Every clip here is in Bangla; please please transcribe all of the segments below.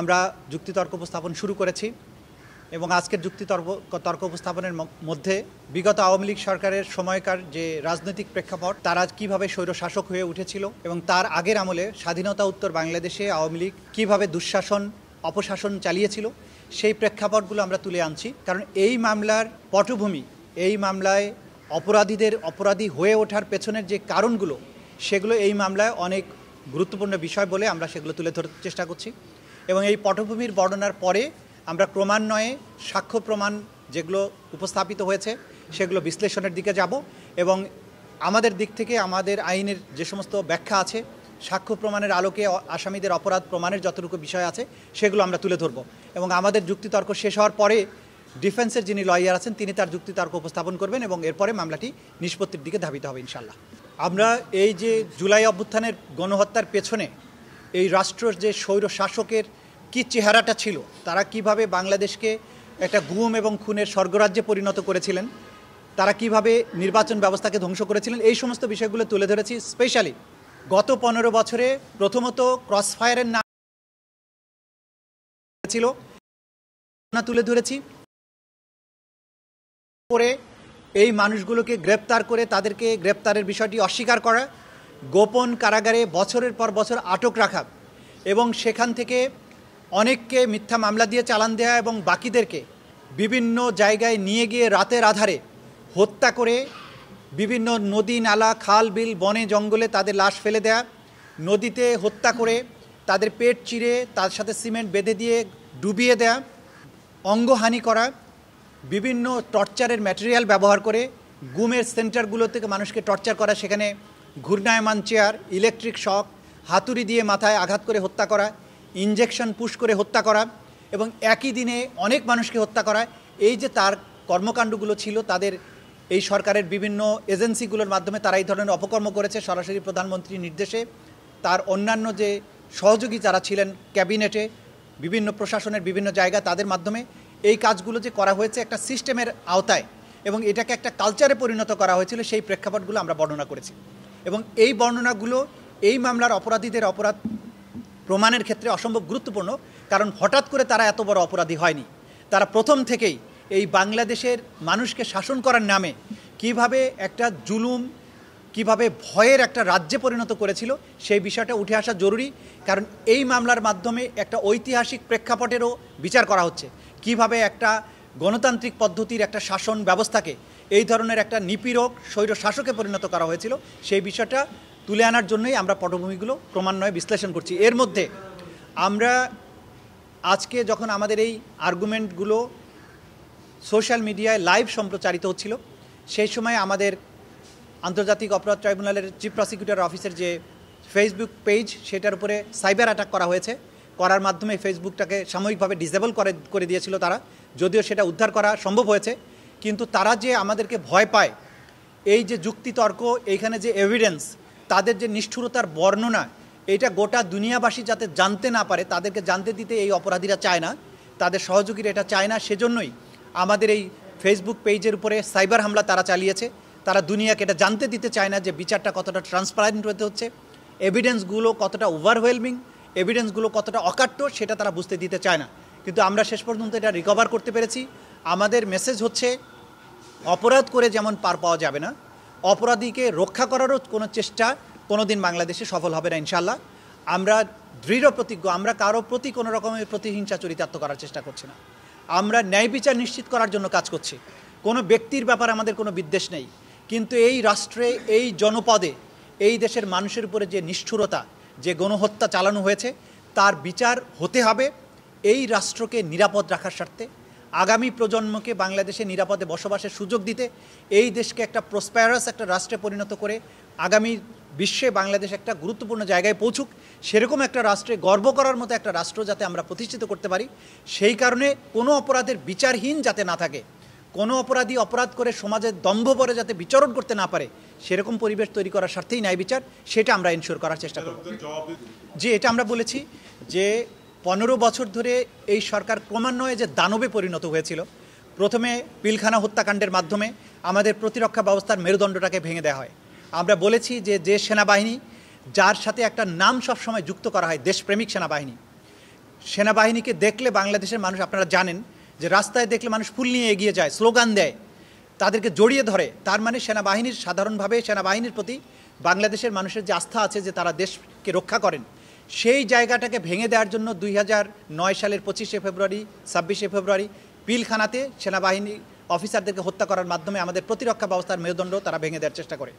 আমরা যুক্তিতর্ক উপস্থাপন শুরু করেছি এবং আজকের তর্ক উপস্থাপনের মধ্যে বিগত আওয়ামী লীগ সরকারের সময়কার যে রাজনৈতিক প্রেক্ষাপট, তারা কিভাবে স্বৈরশাসক হয়ে উঠেছিল এবং তার আগের আমলে স্বাধীনতা উত্তর বাংলাদেশে আওয়ামী লীগ কীভাবে দুঃশাসন অপশাসন চালিয়েছিল সেই প্রেক্ষাপটগুলো আমরা তুলে আনছি। কারণ এই মামলার পটভূমি, এই মামলায় অপরাধী হয়ে ওঠার পেছনের যে কারণগুলো, সেগুলো এই মামলায় অনেক গুরুত্বপূর্ণ বিষয় বলে আমরা সেগুলো তুলে ধরতে চেষ্টা করছি। এবং এই পটভূমির বর্ণনার পরে আমরা ক্রমান্বয়ে সাক্ষ্য প্রমাণ যেগুলো উপস্থাপিত হয়েছে সেগুলো বিশ্লেষণের দিকে যাব এবং আমাদের দিক থেকে আমাদের আইনের যে সমস্ত ব্যাখ্যা আছে, সাক্ষ্য প্রমাণের আলোকে আসামিদের অপরাধ প্রমাণের যতটুকু বিষয় আছে সেগুলো আমরা তুলে ধরব এবং আমাদের যুক্তিতর্ক শেষ হওয়ার পরে ডিফেন্সের যিনি লয়ার আছেন তিনি তার যুক্তিতর্ক উপস্থাপন করবেন এবং এরপরে মামলাটি নিষ্পত্তির দিকে ধাবিত হবে ইনশাল্লাহ। আমরা এই যে জুলাই অভ্যুত্থানের গণহত্যার পেছনে এই রাষ্ট্রের যে স্বৈর শাসকের কী চেহারাটা ছিল, তারা কিভাবে বাংলাদেশকে একটা গুম এবং খুনের স্বর্গরাজ্যে পরিণত করেছিলেন, তারা কিভাবে নির্বাচন ব্যবস্থাকে ধ্বংস করেছিলেন, এই সমস্ত বিষয়গুলো তুলে ধরেছি। স্পেশালি গত 15 বছরে প্রথমত ক্রসফায়ারের নাম ছিল তুলে ধরেছি, করে এই মানুষগুলোকে গ্রেপ্তার করে তাদেরকে গ্রেপ্তারের বিষয়টি অস্বীকার করা, গোপন কারাগারে বছরের পর বছর আটক রাখা এবং সেখান থেকে অনেককে মিথ্যা মামলা দিয়ে চালান দেওয়া এবং বাকিদেরকে বিভিন্ন জায়গায় নিয়ে গিয়ে রাতের আধারে হত্যা করে বিভিন্ন নদী নালা খাল বিল বনে জঙ্গলে তাদের লাশ ফেলে দেয়া, নদীতে হত্যা করে তাদের পেট চিরে তার সাথে সিমেন্ট বেঁধে দিয়ে ডুবিয়ে দেয়া, অঙ্গহানি করা, বিভিন্ন টর্চারের ম্যাটেরিয়াল ব্যবহার করে গুমের সেন্টারগুলো থেকে মানুষকে টর্চার করা, সেখানে ঘূর্ণায়মান চেয়ার, ইলেকট্রিক শক, হাতুড়ি দিয়ে মাথায় আঘাত করে হত্যা করা, ইনজেকশন পুশ করে হত্যা করা এবং একই দিনে অনেক মানুষকে হত্যা করা। এই যে তার কর্মকাণ্ডগুলো ছিল, তাদের এই সরকারের বিভিন্ন এজেন্সিগুলোর মাধ্যমে তারা এই ধরনের অপকর্ম করেছে সরাসরি প্রধানমন্ত্রীর নির্দেশে। তার অন্যান্য যে সহযোগী যারা ছিলেন ক্যাবিনেটে, বিভিন্ন প্রশাসনের বিভিন্ন জায়গা, তাদের মাধ্যমে এই কাজগুলো যে করা হয়েছে একটা সিস্টেমের আওতায় এবং এটাকে একটা কালচারে পরিণত করা হয়েছিল, সেই প্রেক্ষাপটগুলো আমরা বর্ণনা করেছি। এবং এই বর্ণনাগুলো এই মামলার অপরাধীদের অপরাধ প্রমাণের ক্ষেত্রে অসম্ভব গুরুত্বপূর্ণ, কারণ হঠাৎ করে তারা এত বড় অপরাধী হয়নি। তারা প্রথম থেকেই এই বাংলাদেশের মানুষকে শাসন করার নামে কিভাবে একটা জুলুম, কিভাবে ভয়ের একটা রাজ্যে পরিণত করেছিল সেই বিষয়টা উঠে আসা জরুরি। কারণ এই মামলার মাধ্যমে একটা ঐতিহাসিক প্রেক্ষাপটেরও বিচার করা হচ্ছে, কিভাবে একটা গণতান্ত্রিক পদ্ধতির একটা শাসন ব্যবস্থাকে এই ধরনের একটা নিপীড়ক স্বৈর শাসকে পরিণত করা হয়েছিল, সেই বিষয়টা তুলে আনার জন্যই আমরা পটভূমিগুলো ক্রমান্বয়ে বিশ্লেষণ করছি। এর মধ্যে আমরা আজকে যখন আমাদের এই আর্গুমেন্টগুলো সোশ্যাল মিডিয়ায় লাইভ সম্প্রচারিত হচ্ছিল, সেই সময় আমাদের আন্তর্জাতিক অপরাধ ট্রাইব্যুনালের চিফ প্রসিকিউটর অফিসের যে ফেসবুক পেজ, সেটার উপরে সাইবার অ্যাটাক করা হয়েছে। করার মাধ্যমে ফেসবুকটাকে সাময়িকভাবে ডিসেবল করে দিয়েছিল তারা, যদিও সেটা উদ্ধার করা সম্ভব হয়েছে। কিন্তু তারা যে আমাদেরকে ভয় পায়, এই যে যুক্তিতর্ক, এইখানে যে এভিডেন্স, তাদের যে নিষ্ঠুরতার বর্ণনা, এইটা গোটা দুনিয়াবাসী যাতে জানতে না পারে, তাদেরকে জানতে দিতে এই অপরাধীরা চায় না, তাদের সহযোগীরা এটা চায় না। সেজন্যই আমাদের এই ফেসবুক পেজের উপরে সাইবার হামলা তারা চালিয়েছে। তারা দুনিয়াকে এটা জানতে দিতে চায় না যে বিচারটা কতটা ট্রান্সপারেন্ট হতে হচ্ছে, এভিডেন্সগুলো কতটা ওভারওয়েলমিং, এভিডেন্সগুলো কতটা অকাট্য, সেটা তারা বুঝতে দিতে চায় না। কিন্তু আমরা শেষ পর্যন্ত এটা রিকভার করতে পেরেছি। আমাদের মেসেজ হচ্ছে, অপরাধ করে যেমন পার পাওয়া যাবে না, অপরাধীকে রক্ষা করারও কোনো চেষ্টা কোনোদিন বাংলাদেশে সফল হবে না ইনশাল্লাহ। আমরা দৃঢ় প্রতিজ্ঞ, আমরা কারো প্রতি কোনো রকমের প্রতিহিংসা চরিতার্থ করার চেষ্টা করছি না। আমরা ন্যায় বিচার নিশ্চিত করার জন্য কাজ করছি। কোনো ব্যক্তির ব্যাপারে আমাদের কোনো বিদ্বেষ নেই, কিন্তু এই রাষ্ট্রে, এই জনপদে, এই দেশের মানুষের উপরে যে নিষ্ঠুরতা, যে গণহত্যা চালানো হয়েছে, তার বিচার হতে হবে এই রাষ্ট্রকে নিরাপদ রাখার স্বার্থে, আগামী প্রজন্মকে বাংলাদেশে নিরাপদে বসবাসের সুযোগ দিতে, এই দেশকে একটা প্রসপ্যারাস একটা রাষ্ট্রে পরিণত করে আগামী বিশ্বে বাংলাদেশ একটা গুরুত্বপূর্ণ জায়গায় পৌঁছুক, সেরকম একটা রাষ্ট্রে গর্ব করার মতো একটা রাষ্ট্র যাতে আমরা প্রতিষ্ঠিত করতে পারি। সেই কারণে কোনো অপরাধের বিচারহীন যাতে না থাকে, কোনো অপরাধী অপরাধ করে সমাজের দম্ভ পরে যাতে বিচরণ করতে না পারে, সেরকম পরিবেশ তৈরি করার স্বার্থেই ন্যায় বিচার, সেটা আমরা এনশিওর করার চেষ্টা করব। যে এটা আমরা বলেছি যে 15 বছর ধরে এই সরকার ক্রমান্বয়ে যে দানবে পরিণত হয়েছিল, প্রথমে পিলখানা হত্যাকাণ্ডের মাধ্যমে আমাদের প্রতিরক্ষা ব্যবস্থার মেরুদণ্ডটাকে ভেঙে দেওয়া হয়। আমরা বলেছি যে সেনাবাহিনী যার সাথে একটা নাম সবসময় যুক্ত করা হয়, দেশপ্রেমিক সেনাবাহিনী, সেনাবাহিনীকে দেখলে বাংলাদেশের মানুষ, আপনারা জানেন যে রাস্তায় দেখলে মানুষ ফুল নিয়ে এগিয়ে যায়, স্লোগান দেয়, তাদেরকে জড়িয়ে ধরে। তার মানে সেনাবাহিনীর সাধারণভাবে সেনাবাহিনীর প্রতি বাংলাদেশের মানুষের যে আস্থা আছে যে তারা দেশকে রক্ষা করেন, সেই জায়গাটাকে ভেঙে দেওয়ার জন্য 2009 সালের 25শে ফেব্রুয়ারি 26শে ফেব্রুয়ারি পিলখানাতে সেনাবাহিনী অফিসারদেরকে হত্যা করার মাধ্যমে আমাদের প্রতিরক্ষা ব্যবস্থার মেরুদণ্ড তারা ভেঙে দেওয়ার চেষ্টা করে।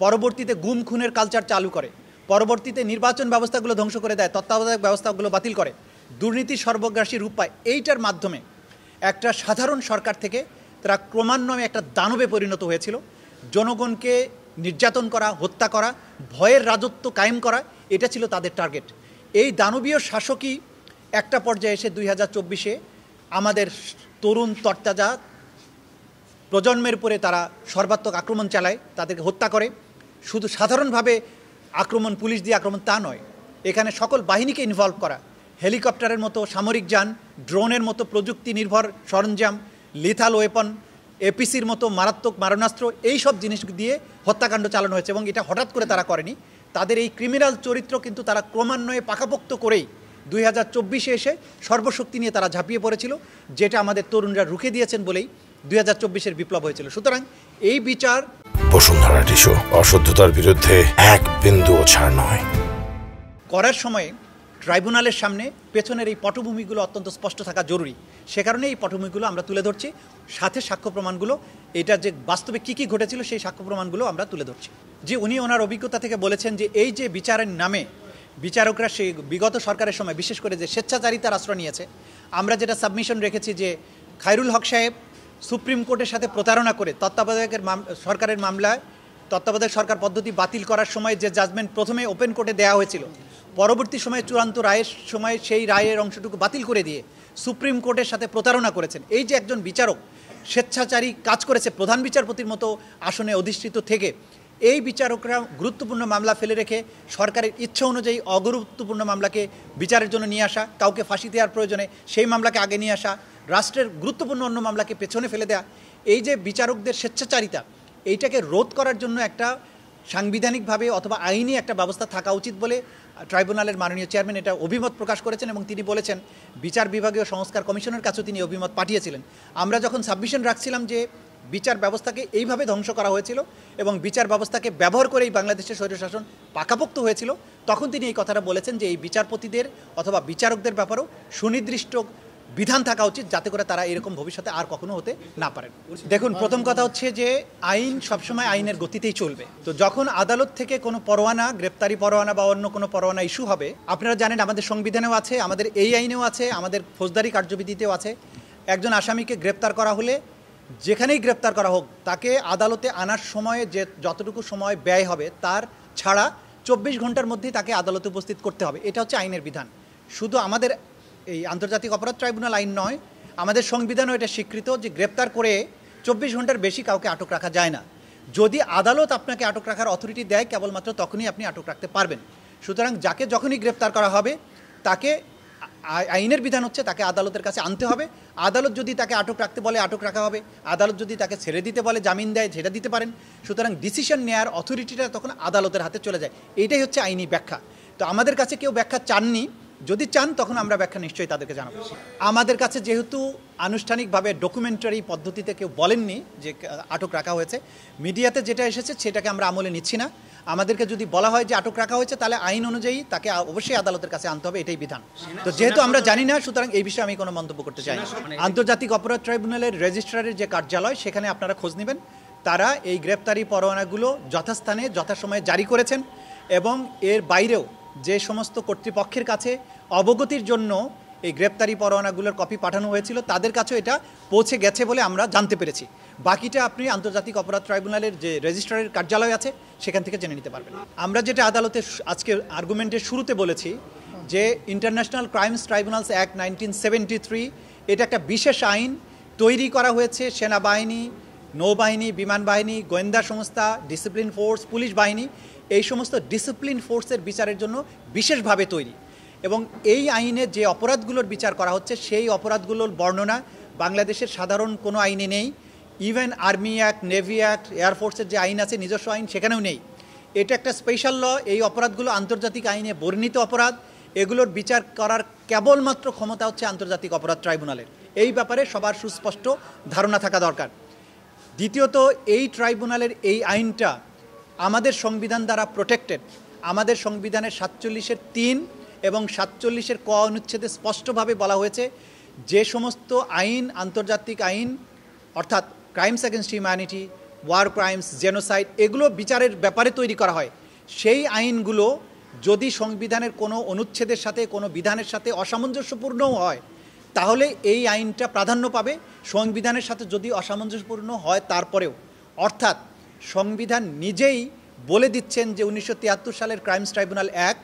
পরবর্তীতে গুম খুনের কালচার চালু করে, পরবর্তীতে নির্বাচন ব্যবস্থাগুলো ধ্বংস করে দেয়, তত্ত্বাবধায়ক ব্যবস্থাগুলো বাতিল করে, দুর্নীতি সর্বগ্রাসী রূপ পায়। এইটার মাধ্যমে একটা সাধারণ সরকার থেকে তারা ক্রমান্বয়ে একটা দানবে পরিণত হয়েছিল। জনগণকে নির্যাতন করা, হত্যা করা, ভয়ের রাজত্ব কায়েম করা, এটা ছিল তাদের টার্গেট। এই দানবীয় শাসকই একটা পর্যায়ে এসে 2024-এ আমাদের তরুণ তরতাজা প্রজন্মের উপরে তারা সর্বাত্মক আক্রমণ চালায়, তাদেরকে হত্যা করে। শুধু সাধারণভাবে আক্রমণ, পুলিশ দিয়ে আক্রমণ তা নয়, এখানে সকল বাহিনীকে ইনভলভ করা, হেলিকপ্টারের মতো সামরিক যান, ড্রোনের মতো প্রযুক্তি নির্ভর সরঞ্জাম, লিথাল ওয়েপন, এপিসির মতো মারাত্মক মারণাস্ত্র, এই সব জিনিস দিয়ে হত্যাকাণ্ড চালানো হয়েছে। এবং এটা হঠাৎ করে তারা করেনি, তাদের এই ক্রিমিনাল চরিত্র কিন্তু তারা ক্রমান্বয়ে পাকাপোক্ত করেই 2024-এ এসে সর্বশক্তি নিয়ে তারা ঝাঁপিয়ে পড়েছিল, যেটা আমাদের তরুণরা রুখে দিয়েছেন বলেই 2024-এর বিপ্লব হয়েছিল। সুতরাং এই বিচার বসুন্ধরা টিস্যু অশুদ্ধতার বিরুদ্ধে এক বিন্দুও ছাড় নয় করার সময় ট্রাইব্যুনালের সামনে পেছনের এই পটভূমিগুলো অত্যন্ত স্পষ্ট থাকা জরুরি। সে কারণে এই পটভূমিগুলো আমরা তুলে ধরছি, সাথে সাক্ষ্য প্রমাণগুলো, এটা যে বাস্তবে কী কী ঘটেছিল সেই সাক্ষ্য প্রমাণগুলো আমরা তুলে ধরছি। যে উনি ওনার অভিজ্ঞতা থেকে বলেছেন যে এই যে বিচারের নামে বিচারকরা সেই বিগত সরকারের সময় বিশেষ করে যে স্বেচ্ছাচারিতার আশ্রয় নিয়েছে, আমরা যেটা সাবমিশন রেখেছি যে খায়রুল হক সাহেব সুপ্রিম কোর্টের সাথে প্রতারণা করে তত্ত্বাবধায়কের সরকারের মামলায় তত্ত্বাবধায়ক সরকার পদ্ধতি বাতিল করার সময় যে জাজমেন্ট প্রথমে ওপেন কোর্টে দেওয়া হয়েছিল, পরবর্তী সময়ে চূড়ান্ত রায়ের সময় সেই রায়ের অংশটুকু বাতিল করে দিয়ে সুপ্রিম কোর্টের সাথে প্রতারণা করেছেন। এই যে একজন বিচারক স্বেচ্ছাচারী কাজ করেছে প্রধান বিচারপতির মতো আসনে অধিষ্ঠিত থেকে, এই বিচারকরা গুরুত্বপূর্ণ মামলা ফেলে রেখে সরকারের ইচ্ছা অনুযায়ী অগুরুত্বপূর্ণ মামলাকে বিচারের জন্য নিয়ে আসা, কাউকে ফাঁসি দেওয়ার প্রয়োজনে সেই মামলাকে আগে নিয়ে আসা, রাষ্ট্রের গুরুত্বপূর্ণ অন্য মামলাকে পেছনে ফেলে দেওয়া, এই যে বিচারকদের স্বেচ্ছাচারিতা, এইটাকে রোধ করার জন্য একটা সাংবিধানিকভাবে অথবা আইনি একটা ব্যবস্থা থাকা উচিত বলে ট্রাইব্যুনালের মাননীয় চেয়ারম্যান এটা অভিমত প্রকাশ করেছেন। এবং তিনি বলেছেন বিচার বিভাগীয় সংস্কার কমিশনের কাছেও তিনি অভিমত পাঠিয়েছিলেন। আমরা যখন সাবমিশন রাখছিলাম যে বিচার ব্যবস্থাকে এইভাবে ধ্বংস করা হয়েছিল এবং বিচার ব্যবস্থাকে ব্যবহার করেই বাংলাদেশের স্বৈরশাসন পাকাপোক্ত হয়েছিল, তখন তিনি এই কথাটা বলেছেন যে এই বিচারপতিদের অথবা বিচারকদের ব্যাপারেও সুনির্দিষ্ট বিধান থাকা উচিত, যাতে করে তারা এরকম ভবিষ্যতে আর কখনো হতে না পারেন। দেখুন, প্রথম কথা হচ্ছে যে আইন সবসময় আইনের গতিতেই চলবে। তো যখন আদালত থেকে কোনো পরোয়ানা, গ্রেপ্তারি পরোয়ানা বা অন্য কোনো পরোয়ানা ইস্যু হবে, আপনারা জানেন আমাদের সংবিধানেও আছে, আমাদের এই আইনেও আছে, আমাদের ফৌজদারি কার্যবিধিতেও আছে, একজন আসামিকে গ্রেপ্তার করা হলে যেখানেই গ্রেপ্তার করা হোক তাকে আদালতে আনার সময়ে যে যতটুকু সময় ব্যয় হবে তার ছাড়া 24 ঘন্টার মধ্যেই তাকে আদালতে উপস্থিত করতে হবে। এটা হচ্ছে আইনের বিধান। শুধু আমাদের এই আন্তর্জাতিক অপরাধ ট্রাইব্যুনাল আইন নয়, আমাদের সংবিধানও এটা স্বীকৃত যে গ্রেপ্তার করে 24 ঘন্টার বেশি কাউকে আটক রাখা যায় না। যদি আদালত আপনাকে আটক রাখার অথরিটি দেয়, কেবলমাত্র তখনই আপনি আটক রাখতে পারবেন। সুতরাং যাকে যখনই গ্রেপ্তার করা হবে তাকে আইনের বিধান হচ্ছে তাকে আদালতের কাছে আনতে হবে। আদালত যদি তাকে আটক রাখতে বলে আটক রাখা হবে, আদালত যদি তাকে ছেড়ে দিতে বলে, জামিন দেয়, ছেড়ে দিতে পারেন। সুতরাং ডিসিশন নেওয়ার অথরিটিটা তখন আদালতের হাতে চলে যায়। এইটাই হচ্ছে আইনি ব্যাখ্যা। তো আমাদের কাছে কেউ ব্যাখ্যা চাননি, যদি চান তখন আমরা ব্যাখ্যা নিশ্চয়ই তাদেরকে জানাবো। আমাদের কাছে যেহেতু আনুষ্ঠানিকভাবে ডকুমেন্টারি পদ্ধতিতে কেউ বলেননি যে আটক রাখা হয়েছে, মিডিয়াতে যেটা এসেছে সেটাকে আমরা আমলে নিচ্ছি না। আমাদেরকে যদি বলা হয় যে আটক রাখা হয়েছে, তাহলে আইন অনুযায়ী তাকে অবশ্যই আদালতের কাছে আনতে হবে, এটাই বিধান। তো যেহেতু আমরা জানি না, সুতরাং এই বিষয়ে আমি কোনো মন্তব্য করতে চাই না। আন্তর্জাতিক অপরাধ ট্রাইব্যুনালের রেজিস্ট্রারের যে কার্যালয়, সেখানে আপনারা খোঁজ নেবেন, তারা এই গ্রেপ্তারি পরোয়ানাগুলো যথাস্থানে যথাসময়ে জারি করেছেন এবং এর বাইরেও যে সমস্ত কর্তৃপক্ষের কাছে অবগতির জন্য এই গ্রেপ্তারি পরোয়ানাগুলোর কপি পাঠানো হয়েছিল, তাদের কাছেও এটা পৌঁছে গেছে বলে আমরা জানতে পেরেছি। বাকিটা আপনি আন্তর্জাতিক অপরাধ ট্রাইব্যুনালের যে রেজিস্ট্রারের কার্যালয় আছে সেখান থেকে জেনে নিতে পারবেন। আমরা যেটা আদালতে আজকে আর্গুমেন্টের শুরুতে বলেছি যে ইন্টারন্যাশনাল ক্রাইমস ট্রাইব্যুনালস অ্যাক্ট 1973, এটা একটা বিশেষ আইন তৈরি করা হয়েছে সেনাবাহিনী, নৌবাহিনী, বিমান বাহিনী, গোয়েন্দা সংস্থা, ডিসিপ্লিন ফোর্স, পুলিশ বাহিনী, এই সমস্ত ডিসিপ্লিন ফোর্সের বিচারের জন্য বিশেষভাবে তৈরি। এবং এই আইনে যে অপরাধগুলোর বিচার করা হচ্ছে সেই অপরাধগুলোর বর্ণনা বাংলাদেশের সাধারণ কোনো আইনে নেই। Even army act, navy act, এয়ারফোর্সের যে আইন আছে নিজস্ব আইন, সেখানেও নেই। এটা একটা স্পেশাল ল। এই অপরাধগুলো আন্তর্জাতিক আইনে বর্ণিত অপরাধ এগুলোর বিচার করার কেবলমাত্র ক্ষমতা হচ্ছে আন্তর্জাতিক অপরাধ ট্রাইব্যুনালের। এই ব্যাপারে সবার সুস্পষ্ট ধারণা থাকা দরকার। দ্বিতীয়ত, এই ট্রাইব্যুনালের এই আইনটা আমাদের সংবিধান দ্বারা প্রোটেক্টেড। আমাদের সংবিধানের 47-এর 3 এবং 47-এর ক অনুচ্ছেদে স্পষ্টভাবে বলা হয়েছে যে সমস্ত আইন, আন্তর্জাতিক আইন অর্থাৎ crimes against humanity, war crimes, genocide, এগুলো বিচারের ব্যাপারে তৈরি করা হয়। সেই আইনগুলো যদি সংবিধানের কোনো অনুচ্ছেদের সাথে, কোনো বিধানের সাথে অসামঞ্জস্যপূর্ণও হয়, তাহলে এই আইনটা প্রাধান্য পাবে। সংবিধানের সাথে যদি অসামঞ্জস্যপূর্ণ হয় তারপরেও, অর্থাৎ সংবিধান নিজেই বলে দিচ্ছেন যে 1973 সালের ক্রাইমস ট্রাইব্যুনাল অ্যাক্ট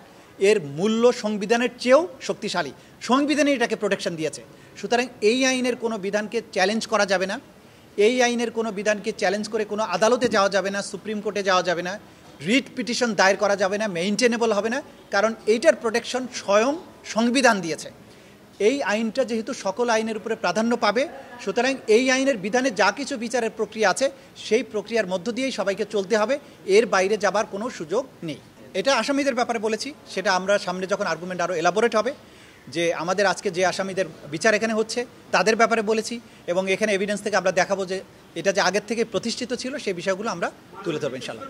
এর মূল্য সংবিধানের চেয়েও শক্তিশালী। সংবিধানই এটাকে প্রোটেকশন দিয়েছে। সুতরাং এই আইনের কোনো বিধানকে চ্যালেঞ্জ করা যাবে না। এই আইনের কোনো বিধানকে চ্যালেঞ্জ করে কোনো আদালতে যাওয়া যাবে না, সুপ্রিম কোর্টে যাওয়া যাবে না, রিট পিটিশন দায়ের করা যাবে না, মেইনটেনেবল হবে না, কারণ এইটার প্রোটেকশন স্বয়ং সংবিধান দিয়েছে। এই আইনটা যেহেতু সকল আইনের উপরে প্রাধান্য পাবে, সুতরাং এই আইনের বিধানে যা কিছু বিচারের প্রক্রিয়া আছে সেই প্রক্রিয়ার মধ্য দিয়েই সবাইকে চলতে হবে, এর বাইরে যাবার কোনো সুযোগ নেই। এটা আসামিদের ব্যাপারে বলেছি, সেটা আমরা সামনে যখন আর্গুমেন্ট আরও এলাবোরেট হবে, যে আমাদের আজকে যে আসামিদের বিচার এখানে হচ্ছে তাদের ব্যাপারে বলেছি, এবং এখানে এভিডেন্স থেকে আমরা দেখাবো যে এটা যে আগের থেকে প্রতিষ্ঠিত ছিল সেই বিষয়গুলো আমরা তুলে ধরবো ইনশাআল্লাহ।